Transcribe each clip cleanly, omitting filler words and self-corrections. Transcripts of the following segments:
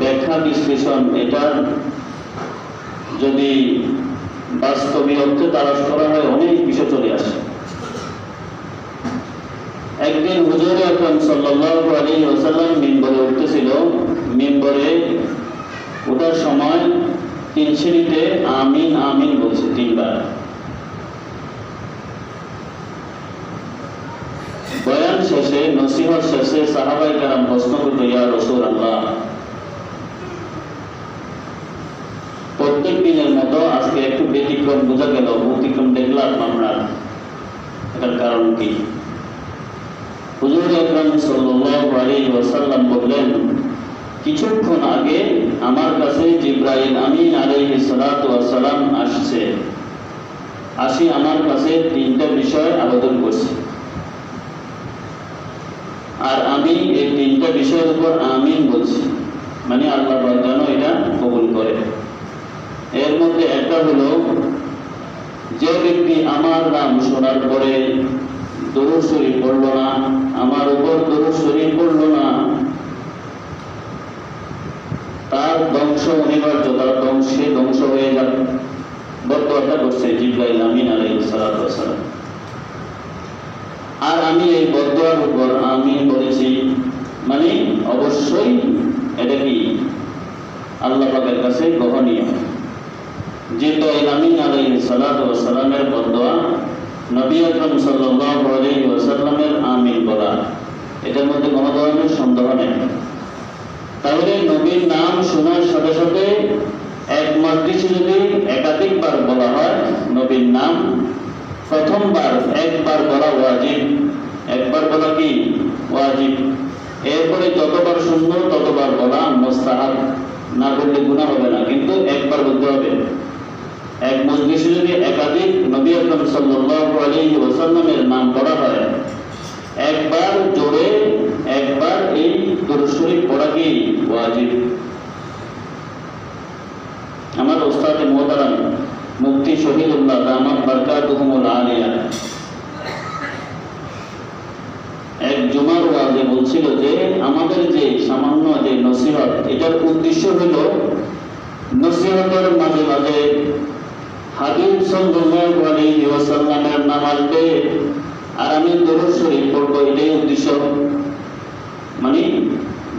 ব্যাখ্যা বিশ্লেষণ এটা যদি বাস্তবে অর্থে তালাশ করা হয় অনেক বিষয় চলে আসে। একদিন হুজুর আকরাম সাল্লাল্লাহু আলাইহি ওয়াসাল্লাম মিম্বরে উঠতেছিল। মিম্বরে ওঠার সময় 3 সিঁড়িতে আমিন আমিন বলছে 3 বার। বয়ান শেষে, নসিহত শেষে সাহাবায়ে কেরাম প্রশ্ন করল, ইয়া রাসূলুল্লাহ, প্রত্যেক দিনের মতো আজকে একটু ব্যতিক্রম বোঝা গেল, ব্যতিক্রম দেখলাম আমরা, এটার কারণ কি? হুজুর আকরাম সাল্লাল্লাহু আলাইহি ওয়াসাল্লাম বললেন, কিছুক্ষণ আগে আমার কাছে জিবরাইল আমিন আলাইহিস সালাতু ওয়াস সালাম আসি আমার কাছে 3টা বিষয় আবেদন করছে, আর আমি এই 3টা বিষয়ের উপর আমিন বলছি, মানে আল্লাহ পাক যেন এটা কবুল করে। এর মধ্যে একটা হলো, যে ব্যক্তি আমার নাম শোনার পরে দরুদ শরীফ পড়লো না, আমার উপর দরুদ শরীফ পড়লো না, তার ধ্বংস অনিবার্য, তার ধ্বংস হয়ে যাবে। বদদোয়াটা করছে জিবরাইল আমিন আলাইহিস সালাতু ওয়াস সালাম। আর আমি এই বদদোয়ার উপর আমিন বলেছি, মানে অবশ্যই এটা কি আল্লাহ পাকের কাছে গ্রহণীয়। জিবরাইল আমিন আলাইহিস সালাতু ওয়াস সালামের বদদোয়া, নবী আকরাম সাল্লাল্লাহু আলাইহি ওয়াসাল্লামের আমিন বলা, এটার মধ্যে কোনো ধরনের সন্দেহ নেই। তাহলে নবীর নাম শোনার সাথে সাথে এক মজলিসে যদি একাধিকবার বলা হয়, নবীর নাম প্রথমবার একবার বলা ওয়াজিব, একবার বলা কি ওয়াজিব। এরপরে যতবার শুনবো ততবার বলা মুস্তাহাব, না বললে গুনাহ হবে না, কিন্তু একবার বলতে হবে। এক মজলিসে যদি একাধিক নবী আকরাম সাল্লাল্লাহু আলাইহি ওয়াসাল্লামের নাম পড়া হয়, একবার জোরে একবার এই দরুদ শরীফ পড়া কি ওয়াজিব। আমার ওস্তাদ মুহতারাম মুফতি শহীদুল্লাহ দামাত বারকাতুহুমুল আলিয়া এক জুমার ওয়াজে বলছিল যে আমাদের যে সামান্য যে নসিহত, এটার উদ্দেশ্য হলো নসিহতের মাঝে মাঝে হাবিব সাল্লাল্লাহু আলাইহি ওয়াসাল্লামের নাম আসবে আর আমি দরুদ শরীফ পড়বো, এটাই উদ্দেশ্য। মানে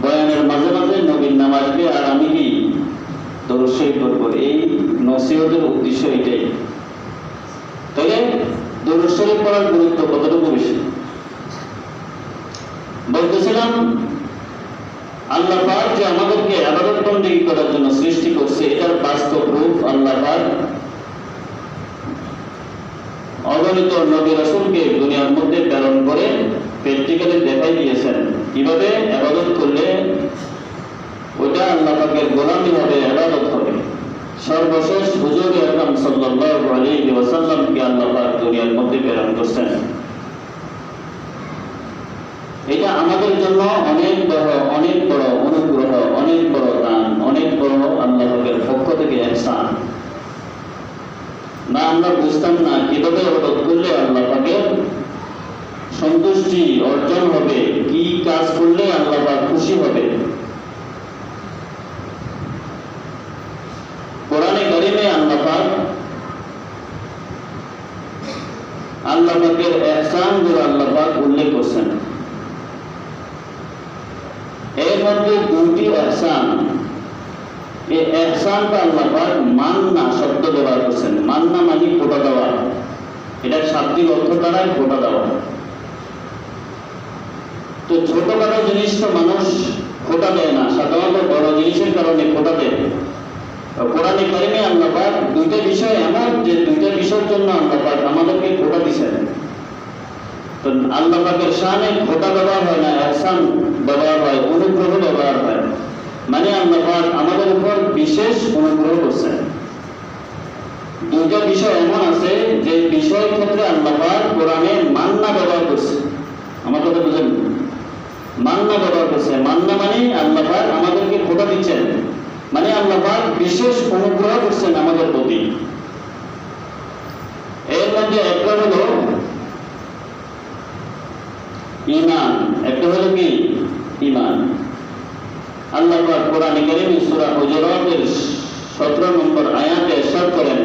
বয়ানের মাঝে মাঝে নবীর নাম আসবে আর আমি কি দরুদ শরীফ পড়বো, এই নসিহতের উদ্দেশ্য এটাই। তাহলে দরুদ শরীফ পড়ার গুরুত্ব কতটুকু বেশি? বলতেছিলাম, আল্লাহ পাক যে আমাদেরকে ইবাদত বন্দেগী করার জন্য সৃষ্টি করছে, এটার বাস্তব রূপ আল্লাহ পাক অগণিত নবী রাসূলকে দুনিয়ার মধ্যে প্রেরণ করে প্র্যাকটিক্যালি দেখাই দিয়েছেন কিভাবে ইবাদত করলে ওটা আল্লাহ পাকের গোলামি হবে, ইবাদত হবে। সর্বশেষ হুজুর আকরাম সাল্লাল্লাহু আলাইহি ওয়াসাল্লামকে আল্লাহ পাক দুনিয়ার মধ্যে প্রেরণ করছেন। এটা আমাদের জন্য অনেক বড় অনুগ্রহ, অনেক বড় দান, অনেক বড় আল্লাহ পাকের পক্ষ থেকে ইহসান। না আমরা বুঝতাম না কিভাবে ইবাদত করলে আল্লাহ পাকের সন্তুষ্টি অর্জন হবে, কি কাজ করলে আল্লাহ পাক খুশি হবে। কোরআনে কারিমে আল্লাহ পাকের ইহসানগুলো আল্লাহ পাক উল্লেখ করছেন। এর মধ্যে 2টি ইহসান, এই ইহসানটা আল্লাহ পাক মান্না শব্দ ব্যবহার করছেন। মান্না মানে ফোঁটা দেওয়া, এটা শাব্দিক অর্থ দ্বারাই ফোঁটা দেওয়া। তো ছোটখাটো জিনিস তো মানুষ ফোঁটা দেয় না, সাধারণত বড় জিনিসের কারণে ফোঁটা দেয়। কোরআনে কারিমে আল্লাহ পাক 2টা বিষয় এমন যে 2টা বিষয়ের জন্য আল্লাহ পাক আমাদেরকে ফোঁটা দিয়েছেন। তো আল্লাহ পাকের শানে ফোঁটা ব্যবহার হয় না, ইহসান ব্যবহার হয়, অনুগ্রহ ব্যবহার হয়। মানে আল্লাহ পাক আমাদের উপর বিশেষ অনুগ্রহ করছেন। 2টা বিষয় এমন আছে যে বিষয়ের ক্ষেত্রে আল্লাহ পাক কোরআনে মান্না ব্যবহার করছে। আমার কথা বুঝেন, মান্না ব্যবহার করছে। মান্না মানে আল্লাহ পাক আমাদেরকে ফোঁটা দিচ্ছেন, মানে আল্লাহ পাক বিশেষ অনুগ্রহ করছেন আমাদের প্রতি। এর মধ্যে একটা হলো ঈমান, একটা হলো কি ঈমান। আল্লাহ পাক কোরআনে কারীমে সূরা হুজুরাতের 17 নম্বর আয়াতে ইরশাদ করেন,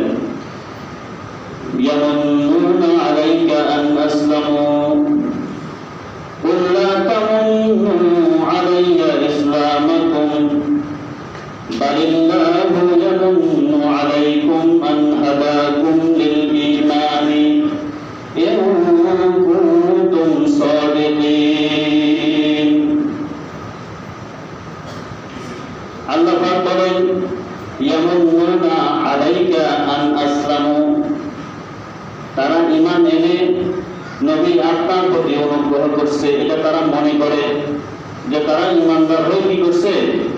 ইয়ামুন্নুনা আলাইকা আন আসলামু কুল লা তামুন্নু আলাইয়া ইসলামাকুম বালিল্লাহু ইয়ামুন্নু আলাইকুম আন হাদাকুম লিল ঈমানি ইন কুনতুম সাদিকিন। আল্লাহ পাক বলেন, ইয়ামুন্নুনা আলাইকা আন আসলামু, তারা ঈমান এনে নবী আপনার প্রতি অনুগ্রহ করছে, এটা তারা মনে করে যে তারা ঈমানদার হয়ে কি করছে,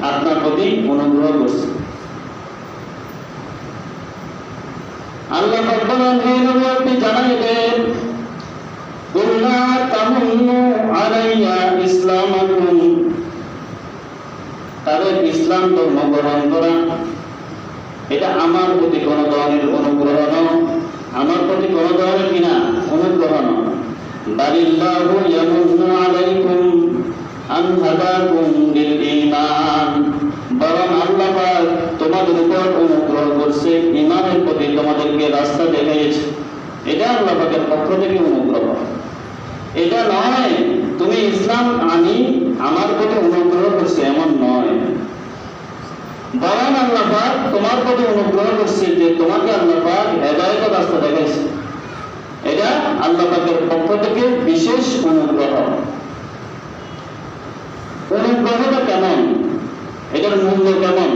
আপনার প্রতি অনুগ্রহ করছে। আল্লাহ পাক বলেন, হে নবী আপনি জানাই দেন, কুল লা তামুন্নু আলাইয়া ইসলামাকুম, তাদের ইসলাম ধর্ম গ্রহণ করা এটা আমার প্রতি কোন ধরনের অনুগ্রহ নয়, আমার প্রতি কোন ধরনের কিনা অনুগ্রহ নয়। বালিল্লাহু ইয়ামুন্নু আলাইকুম আন হাদাকুম লিল ঈমান, বরং আল্লাহ পাক তোমাদের উপর অনুগ্রহ করছে, ঈমানের প্রতি তোমাদেরকে রাস্তা দেখিয়েছে। এটা আল্লাহ পাকের পক্ষ থেকে অনুগ্রহ। এটা নয় তুমি ইসলাম আনি আমার প্রতি অনুগ্রহ করছে, এমন নয়। বরং আল্লাহ পাক তোমার প্রতি অনুগ্রহ করছে যে তোমাকে আল্লাহ পাক হেদায়েতের রাস্তা দেখাইছে। এটা আল্লাহ পাকের পক্ষ থেকে বিশেষ অনুগ্রহ। অনুগ্রহটা কেমন, এটার মূল্য কেমন?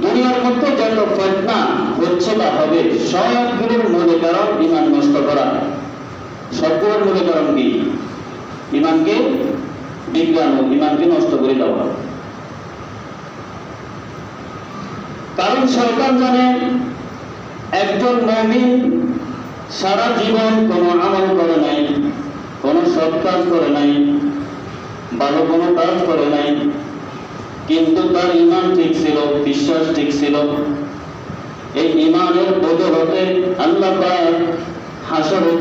দুনিয়ার মধ্যে যত ফিতনা হচ্ছে বা হবে সবগুলোর মূল কারণ ঈমান নষ্ট করা। সবগুলোর মূল কারণ কি? ঈমানকে বিজ্ঞান, ঈমানকে নষ্ট করে দেওয়া। কারণ শয়তান জানে একজন মুমিন সারা জীবন কোনো আমল করে নাই, কোনো সৎ কাজ করে নাই, ভালো কোনো কাজ করে নাই, কিন্তু তার ঈমান ঠিক ছিল, বিশ্বাস ঠিক ছিল। এই ঈমানের বদৌলতে আল্লাহ পাক হাসরে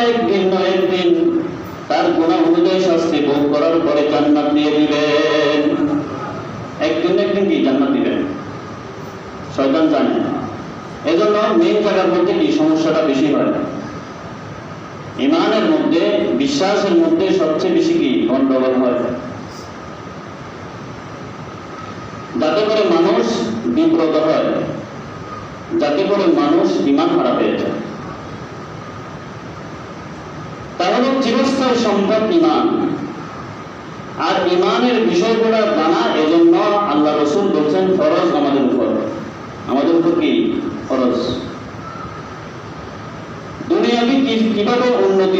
একদিন না একদিন তার গুনাহ অনুযায়ী শাস্তি ভোগ করার পরে জান্নাত দিয়ে দিবেন। একদিন একদিন কি জান্নাত দিবেন শয়তান জানে। এজন্য মেন জায়গার মধ্যে কি সমস্যাটা বেশি হয়, ঈমানের মধ্যে, বিশ্বাসের মধ্যে সবচেয়ে বেশি কি গন্ডগোল হয়, যাতে করে মানুষ বিব্রত হয়, যাতে করে মানুষ ঈমান হারা হয়ে যায়। তাহলে চিরস্থায়ী সম্পদ ঈমান। আর ঈমানের বিষয়গুলো জানা এজন্য আল্লাহ রাসূল বলেছেন ফরজ আমাদের উপর। আমাদের উপর কি ফরজ? দুনিয়াবি কিভাবে উন্নতি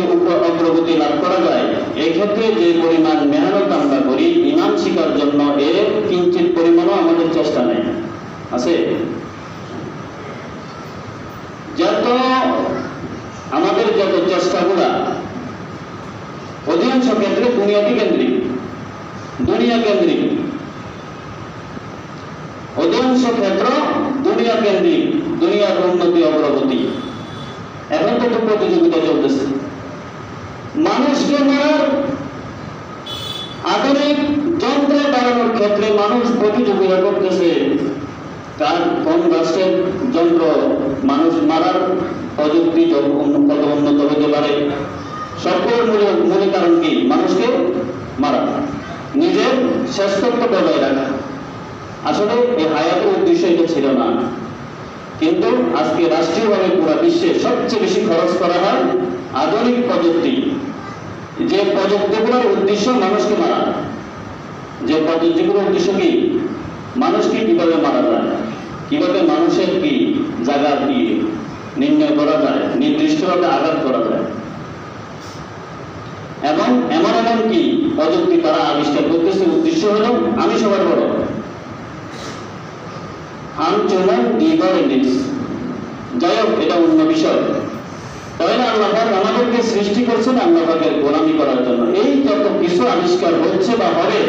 অগ্রগতি লাভ করা যায়, এই ক্ষেত্রে যে পরিমাণ মেহনত আমরা করি ঈমান শিখার জন্য, এর কিঞ্চিত পরিমাণও আমাদের চেষ্টা নেই আছে। যত আমাদের যত চেষ্টাগুলা অধিকাংশ ক্ষেত্রে দুনিয়াবি কেন্দ্রিক, দুনিয়া কেন্দ্রিক, অধিকাংশ ক্ষেত্র দুনিয়া কেন্দ্রিক, দুনিয়ার উন্নতি অগ্রগতি। এখন তো প্রতিযোগিতা চলতেছে মানুষকে মারার, আধুনিক যন্ত্র বাড়ানোর ক্ষেত্রে মানুষ প্রতিযোগিতা করতেছে কার কোন রাষ্ট্রের যন্ত্র মানুষ মারার প্রযুক্তি কত উন্নত হতে পারে। সবগুলোর মূল কারণ কি? মানুষকে মারা, নিজের শ্রেষ্ঠত্ব বজায় রাখা। আসলে এই হায়াতের উদ্দেশ্য এটা ছিল না, কিন্তু আজকে রাষ্ট্রীয়ভাবে পুরো বিশ্বে সবচেয়ে বেশি খরচ করা হয় আধুনিক প্রযুক্তি। যে প্রযুক্তিগুলোর উদ্দেশ্য মানুষকে মারা, যে প্রযুক্তিগুলোর উদ্দেশ্য কি? মানুষকে কিভাবে মারা যায়, কিভাবে মানুষের কি জায়গা কি নির্ণয় করা যায়, নির্দিষ্টভাবে আঘাত করা যায়। এবং এমন এমন কি প্রযুক্তি তারা আবিষ্কার করতেছে, উদ্দেশ্য হলো আমি সবার বড়, যাই হোক এটা অন্য বিষয়। তাহলে আল্লাহ পাক আমাদেরকে সৃষ্টি করছেন আল্লাহ পাকের গোলামি করার জন্য। এই যত কিছু আবিষ্কার হচ্ছে বা হবে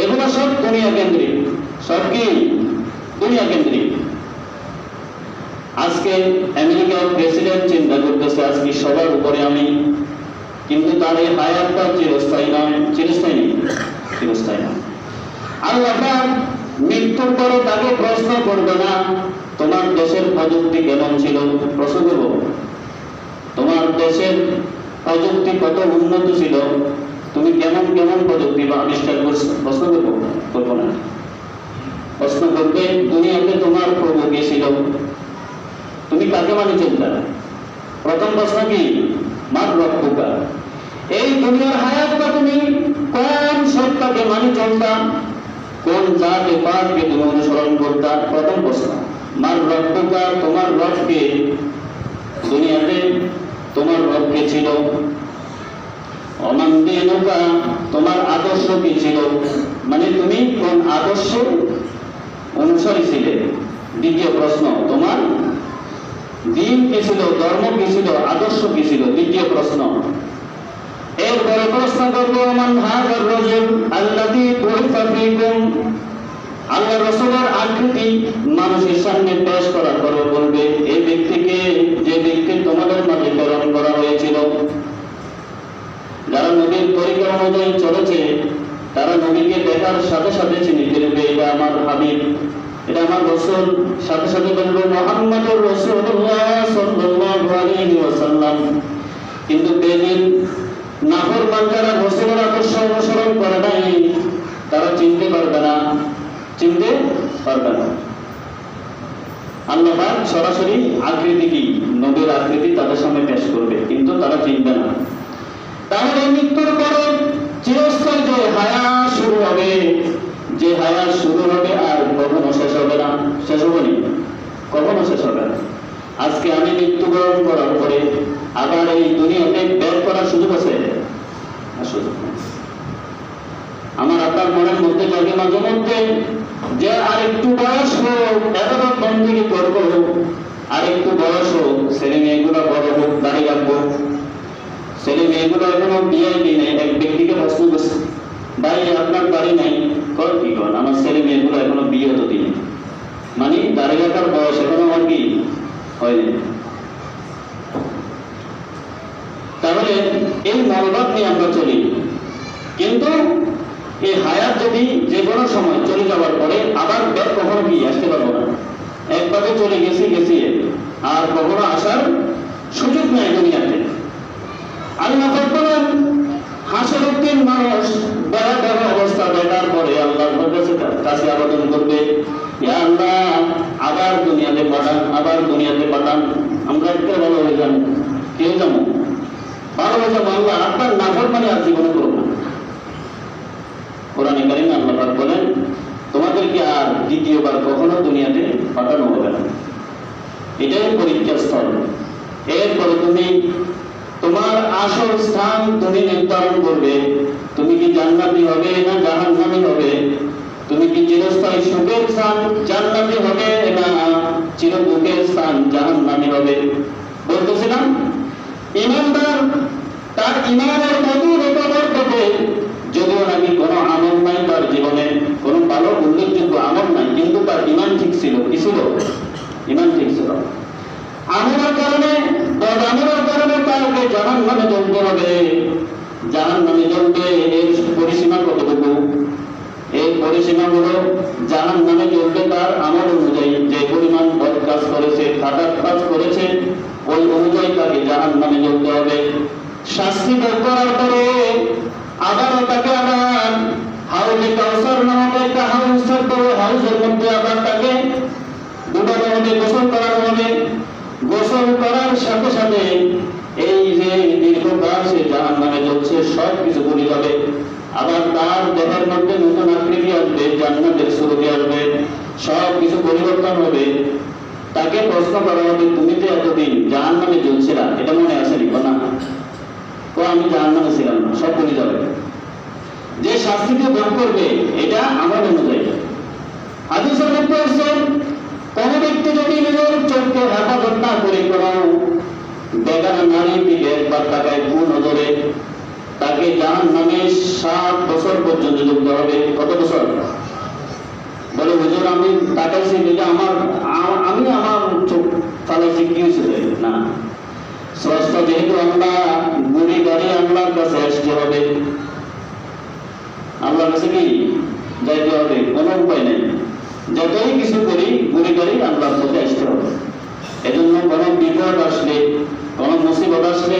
এগুলো সব দুনিয়া কেন্দ্রিক, সব কি দুনিয়া কেন্দ্রিক। আজকে আমেরিকার প্রেসিডেন্ট চিন্তা করতেছে আজকে সবার উপরে আমি কিন্তু তার এই হায়াতটা চিরস্থায়ী নয়, চিরস্থায়ী নেই, চিরস্থায়ী নয়। আল্লাহ পাক মৃত্যুর পরে তাকে প্রশ্ন করবে না তোমার দেশের প্রযুক্তি কেমন ছিল, প্রশ্ন করব তোমার দেশের প্রযুক্তি কত উন্নত ছিল, তুমি কেমন কেমন প্রযুক্তি বা আবিষ্কার করছো, প্রশ্ন করবো না। প্রশ্ন করবে দুনিয়াতে তোমার প্রভু কে ছিল, তুমি কাকে মানে চলতে। প্রথম প্রশ্ন কি, মার রব্বুকা, এই দুনিয়ার হায়াতটা তুমি কোন সত্তাকে মানে চলতা, কোন জাতে পাককে তুমি অনুসরণ করতা। প্রথম প্রশ্ন, মার রব্বুকা, তোমার রবকে, দুনিয়াতে তোমার রবকে ছিল। অমান দীনুকা, তোমার আদর্শ কি ছিল, মানে তুমি কোন আদর্শ অনুসারী ছিলে। দ্বিতীয় প্রশ্ন, তোমার দিন কি ছিল, ধর্ম কি ছিল, আদর্শ কি ছিল। দ্বিতীয় প্রশ্ন। এরপরে প্রশ্ন করবো মান হাযার রাজুল আল্লাযী বুইসা ফীকুম, আল্লাহর রাসূলের আকৃতি মানুষের সামনে পেশ করার পরে বলবে এই ব্যক্তিকে, যে ব্যক্তি তোমাদের মাঝে প্রেরণ করা হয়েছিল। যারা নবীর তরিকা অনুযায়ী চলেছে তারা নবীকে দেখার সাথে সাথে চিনে ফেলবে এটা আমার হাবিব, এটা আমার রাসূল। সাথে সাথে বলবে মুহাম্মাদুর রাসূলুল্লাহ সাল্লাল্লাহু আলাইহি ওয়াসাল্লাম। কিন্তু বেদিন নাফরমান যারা রাসূলের আদর্শ অনুসরণ করে নাই তারা চিনতে পারবে না, চিনতে পারবে না। আল্লাহ পাক সরাসরি আকৃতি কি, নবীর আকৃতি তাদের সামনে পেশ করবে, কিন্তু তারা চিনবে না। তাহলে মৃত্যুর পরে চিরস্থায়ী যে হায়াত শুরু হবে, যে হায়াত শুরু হবে আর কখনো শেষ হবে না, শেষ হবে না, কখনো শেষ হবে না। আজকে আমি মৃত্যুবরণ করার পরে আবার এই দুনিয়াতে বের করার সুযোগ আছে, সুযোগ নেই। আমার আপনার মনের মধ্যে জাগে মাঝে মধ্যে যে আরেকটু বয়স হোক, এতটা বন্ধুকে করবো, আরেকটু বয়স হোক, ছেলে মেয়েগুলো বড় হোক, দাড়ি রাখবো। ছেলে মেয়েগুলো এখনো বিয়ে দিই নাই। এক ব্যক্তিকে প্রশ্ন করছে, ভাই আপনার বাড়ি নাই, কর কি কর, আমার ছেলে মেয়েগুলো এখনো বিয়ে তো দিই, মানে দাড়ি রাখার বয়স এখনো আমার কি হয়নি। তাহলে এই মনোভাব নিয়ে আমরা চলি, কিন্তু এই হায়াত যদি যে কোনো সময় চলে যাওয়ার পরে আবার ব্যাক কখনো কি আসতে পারবো না। একভাবে চলে গেছি গেছি আর কখনো আসার সুযোগ নাই দুনিয়াতে। আল্লাহ বলেন হাসরের দিন মানুষ ভয়াবহ অবস্থা দেখার পরে আল্লাহর কাছে আবেদন করবে, ইয়া আল্লাহ আবার দুনিয়াতে পাঠান, আবার দুনিয়াতে পাঠান। আমরা একটা ভালো হয়ে যাবো, কেউ যাবো ভালো হয়ে যাবো, আল্লাহ আপনার নাফরমানি আর জীবনে করবো না। কোরআনে কারিমে আল্লাহ পাক বলেন তোমাদেরকে আর দ্বিতীয়বার কখনো দুনিয়াতে পাঠানো হবে না, এটাই পরীক্ষার স্থল। এরপরে তুমি তোমার আসল স্থান তুমি নির্ধারণ করবে, তুমি কি জান্নাতি হবে না জাহান্নামী হবে, তুমি কি চিরস্থায়ী সুখের স্থান জান্নাতি হবে না চির দুঃখের স্থান জাহান্নামী হবে। বলতেছিলাম ঈমানদার তার ঈমানের মধুর উপভোগ করবে, যদিও নাকি কোনো আমল নাই তার জীবনে, কোনো ভালো উল্লেখযোগ্য আমল নাই, কিন্তু তার ঈমান ঠিক ছিল। কি ছিল? ঈমান ঠিক ছিল। আমলের কারণে আমলের কারণে তাকে জাহান্নামে জ্বলতে হবে। জাহান্নামে জ্বলবে এর পরিসীমা কতটুকু? এই পরিসীমা হলো জাহান্নামে জ্বলবে তার আমল অনুযায়ী, যে পরিমাণ বদ কাজ করেছে, খারাপ কাজ করেছে, ওই অনুযায়ী তাকে জাহান্নামে জ্বলতে হবে। শাস্তি ভোগ করার পরে আবারও তাকে আবার হাউজে কাউসার নামক একটা হাউজ থাকবে, হাউজের মধ্যে আবার তাকে ডুবানো হবে, গোসল করানো হবে। গোসল করার সাথে সাথে এই যে দীর্ঘকাল সে জাহান্নামে জ্বলছে সব কিছু ভুলে যাবে। আবার তার দেহের মধ্যে নতুন আকৃতি আসবে, জান্নাতের সুরভি আসবে, সব কিছু পরিবর্তন হবে। তাকে প্রশ্ন করা হবে তুমি তো এতদিন জাহান্নামে জ্বলছিলা, এটা মনে আসেনি? না, তো আমি জাহান্নামে ছিলাম না, সব ভুলে যাবে। যে শাস্তিকে ভোগ করবে এটা আমার অনুযায়ী। হাদিসের মধ্যে আছে কোন ব্যক্তি যদি নিজের চোখকে হেফাজত না করে কোনো বেগানা নারীর দিকে একবার তাকায় নজরে, তাকে জাহান্নামে 7 বছর পর্যন্ত জ্বলতে হবে। কত বছর? বলে হুজুর আমি তাকাইছি, আমি আমার চোখ চালাইছি, কি হয়েছে? না, স্রষ্টা যেহেতু আল্লাহ, গুড়ি গাড়ি আল্লাহর কাছে আসতে হবে, আল্লাহর কাছে কি যাইতে হবে, কোনো উপায় নেই। যতই কিছু করি গুড়ি গাড়ি আল্লাহর কাছে আসতে হবে। এজন্য কোনো বিপদ আসলে, কোনো মুসিবত আসলে,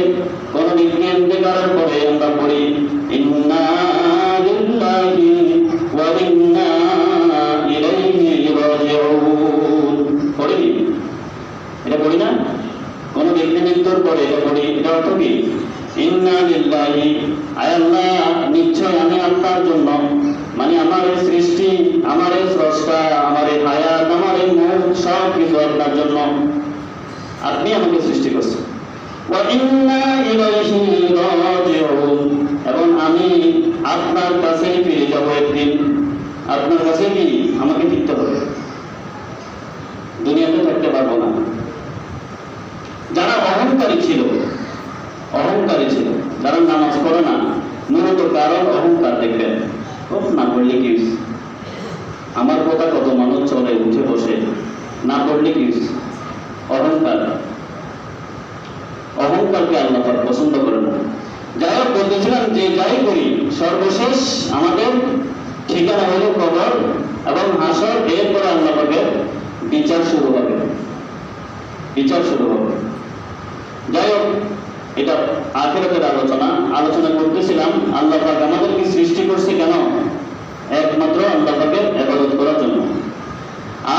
কোনো ইন্তেকারের পরে আমরা পড়ি ইন্না লিল্লাহি ওয়া ইন্না ইলাইহি রাজিউন, পড়ি এটা পড়ি না? কোনো ব্যক্তি মৃত্যুর পরে এটা পড়ি। এটা অর্থ কি? ইন্না লিল্লাহি, আয় আল্লাহ নিশ্চয় আমি আল্লাহর জন্য, মানে আমার এই সৃষ্টি, আমার এই স্রষ্টা, আমার এই হায়াত, আমার এই মন, সব কিছু আপনার জন্য, আপনি আমাকে সৃষ্টি করছেন। ওয়া ইন্না ইলাইহি রাজিউন, এবং আমি আপনার কাছে ফিরে যাব একদিন। আপনার কাছে কি আমাকে ফিরতে হবে, দুনিয়াতে থাকতে পারবো না। যারা অহংকারী ছিল, যারা নামাজ পড়ে না, মূলত কারণ অহংকার। দেখবেন না পড়লে কি, আমার কথা কত মানুষ চলে উঠে বসে, না পড়লে কি, অহংকারকে আল্লাহ পাক পছন্দ করে না। যাই হোক, বলতেছিলাম যে যাই করি সর্বশেষ আমাদের ঠিকানা হলো কবর এবং হাসর। এরপরে আল্লাহ পাকের বিচার শুরু হবে। যাই হোক, এটা আখিরাতের আলোচনা করতেছিলাম। আল্লাহ পাক আমাদেরকে সৃষ্টি করছে কেন? একমাত্র আল্লাহ পাকের ইবাদত করার জন্য।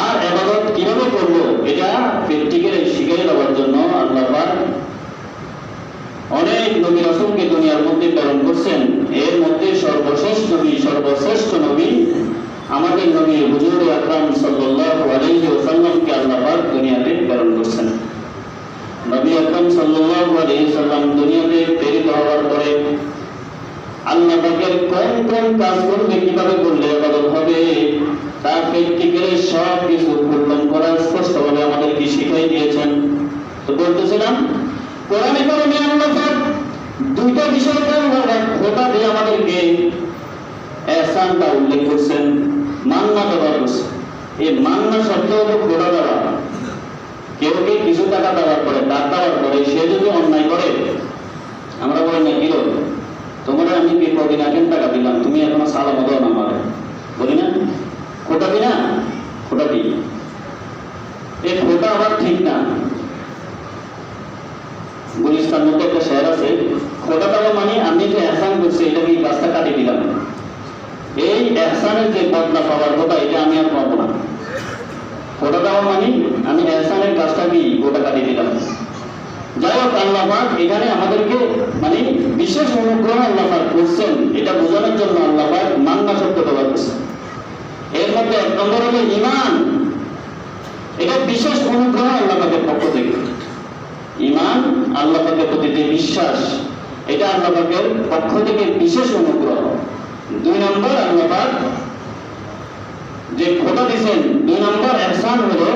আর ইবাদত কিভাবে করবো এটা প্র্যাকটিক্যালি শিখিয়ে দেওয়ার জন্য আল্লাহ পাক অনেক নবী রাসূলকে দুনিয়ার মধ্যে প্রেরণ করছেন। এর মধ্যে সর্বশ্রেষ্ঠ নবী আমাদের নবী হুজুর আকরাম সাল্লাল্লাহু আলাইহি ওয়াসাল্লামকে আল্লাহ পাক দুনিয়াতে প্রেরণ করছেন। নবী আকরাম সাল্লাল্লাহু আলাইহি ওয়াসাল্লাম দুনিয়াতে প্রেরিত হওয়ার পরে আল্লাহ পাকের কোন কাজ করলে, কিভাবে করলে ইবাদত হবে, তা প্র্যাকটিক্যালি সব কিছু উল্লেখ করা স্পষ্টভাবে আমাদেরকে শিখিয়ে দিয়েছেন। তো বলতেছিলাম, কোরআনে কারিমে আল্লাহ পাক দুইটা বিষয়কে খোটা দিয়ে আমাদেরকে ইহসানটা উল্লেখ করছেন, মান্না ব্যবহার করছেন। এই মান্না শব্দ হলো খোটা দেওয়া। কেউ কিছু টাকা দেওয়ার পরে, দাঁত দেওয়ার পরে সে যদি অন্যায় করে, আমরা বলি না কি তোমরা আমি কি কদিন আগে টাকা দিলাম, তুমি এখনো সালাম দাও না, আমার বলি না, খোটা দি না, খোটা দি। এই খোটা আবার ঠিক না। গুলিস্তান মধ্যে একটা শের আছে, খোটা দেওয়া মানে আমি যে এহসান করছি এটা কি রাস্তা কাটিয়ে দিলাম, এই এহসানের যে বদলা পাওয়ার কথা এটা আমি আর পাবো না। খোটা দেওয়া মানে আমি এহসানের কাজটা কি গোটা কাটিয়ে দিলাম। যাই হোক, আল্লাহ পাক এখানে আমাদেরকে মানে বিশেষ অনুগ্রহ আল্লাহ পাক করছেন, এটা বোঝানোর জন্য আল্লাহ পাক মান্না শব্দ ব্যবহার করছেন। এর মধ্যে এক নম্বর হলো ঈমান। এটা বিশেষ অনুগ্রহ আল্লাহ পাকের পক্ষ থেকে। ঈমান, আল্লাহ পাকের প্রতি যে বিশ্বাস, এটা আল্লাহ পাকের পক্ষ থেকে বিশেষ অনুগ্রহ। দুই নম্বর, আল্লাহ পাক যে খোটা দিয়েছেন, দুই নম্বর ইহসান হলো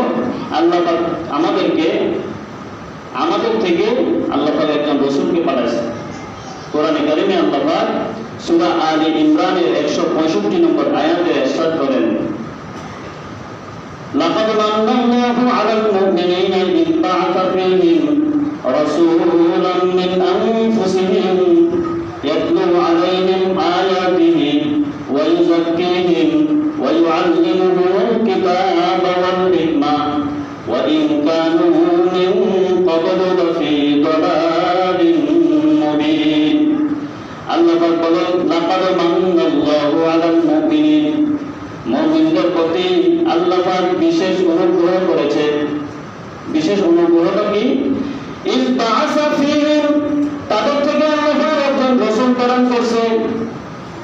আল্লাহ পাক আমাদের থেকে আল্লাহ পাক একজন রাসূলকে পাঠাইছেন। কোরআনে কারিমে আল্লাহ পাক সূরা আলে ইমরানের 165 নম্বর আয়াতে ইরশাদ করেন, লাকাদ মান্নাল্লাহু আলাল মুমিনিনা ইয বা'আথা ফীহিম রাসূলাম মিন আনফুসিহিম ইয়াতলু আলাইহিম আয়াতিহি ওয়া ইউযাক্কিহিম ওয়া ইউআল্লিমুহুমুল কিতাবা ওয়াল হিকমা ওয়া ইন কানূ মিন ক্বাবলু লাফী দালালিন মুবিন। আল্লাহ পাক বলেন, লাকাদ মান্নাল্লাহু আলাল মুমিনিন, মুমিনদের প্রতি আল্লাহ পাক বিশেষ অনুগ্রহ করেছে। বিশেষ অনুগ্রহটা কি? ইয বা'আসা ফীহিম, তাদের থেকে আল্লাহ পাক একজন রাসূল প্রেরণ করছে।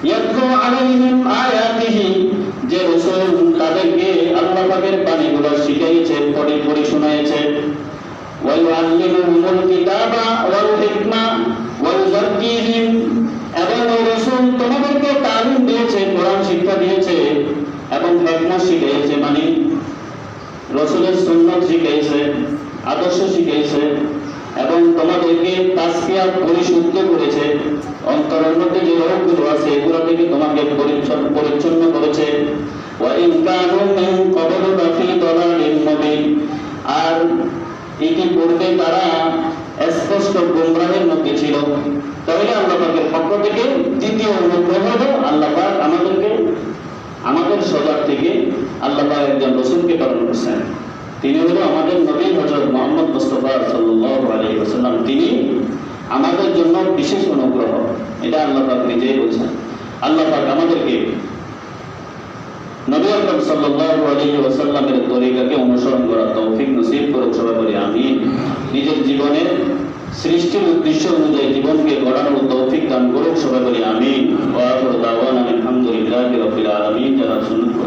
ইয়াতলু আলাইহিম আয়াতিহি, যে রাসূল তাদেরকে আল্লাহ পাকের বাণীগুলো শিখিয়েছে, পড়ে শোনায়েছে। ওয়া ইউআল্লিমুহুমুল কিতাবা ওয়াল হিকমা ওয়া ইউযাক্কিহিম, এবং ওই রাসূল তোমাদেরকে তালিম দিয়েছে, কোরআন শিক্ষা দিয়েছে এবং হিকমত শিখিয়েছে, মানে রাসূলের সুন্নাত শিখিয়েছে, আদর্শ শিখিয়েছে এবং তোমাদেরকে তাজকিয়া পরিশুদ্ধ করেছে। অন্তরের মধ্যে যে রোগগুলো আছে এগুলো থেকে তোমাকে পরিচ্ছন্ন করেছে। ওয়া ইন কানূ মিন ক্বাবলু লাফী দালালিন মুবিন, আর ইতিপূর্বে তারা স্পষ্ট গুমরাহের মধ্যে ছিল, তাহলে আল্লাহ পাকের পক্ষ থেকে তৃতীয় অনুগ্রহ হলো আল্লাহ পাক আমাদেরকে আমাদের সজাগ থেকে আল্লাহ পাক একজন রাসূলকে প্রেরণ করেছেন। তিনি হলো আমাদের নবী হযরত মুহাম্মদ মুস্তাফা সাল্লাল্লাহু আলাইহি ওয়াসাল্লাম। তিনি আমাদের জন্য বিশেষ অনুগ্রহ, এটা আল্লাহ পাক নিজেই বলছেন। আল্লাহ পাক আমাদেরকে নবী আকরাম সাল্লাল্লাহু আলাইহি ওয়াসাল্লামের তরিকাকে অনুসরণ করার তৌফিক নসিব করুক, সবাই বলি আমিন। নিজের জীবনের সৃষ্টির উদ্দেশ্য অনুযায়ী জীবনকে গড়ানোর তৌফিক দান করুক, সবাই বলি আমিন। ওয়া আখিরু দাওয়ানা আলহামদুলিল্লাহি রাব্বিল আলামিন। যারা সুন্নাত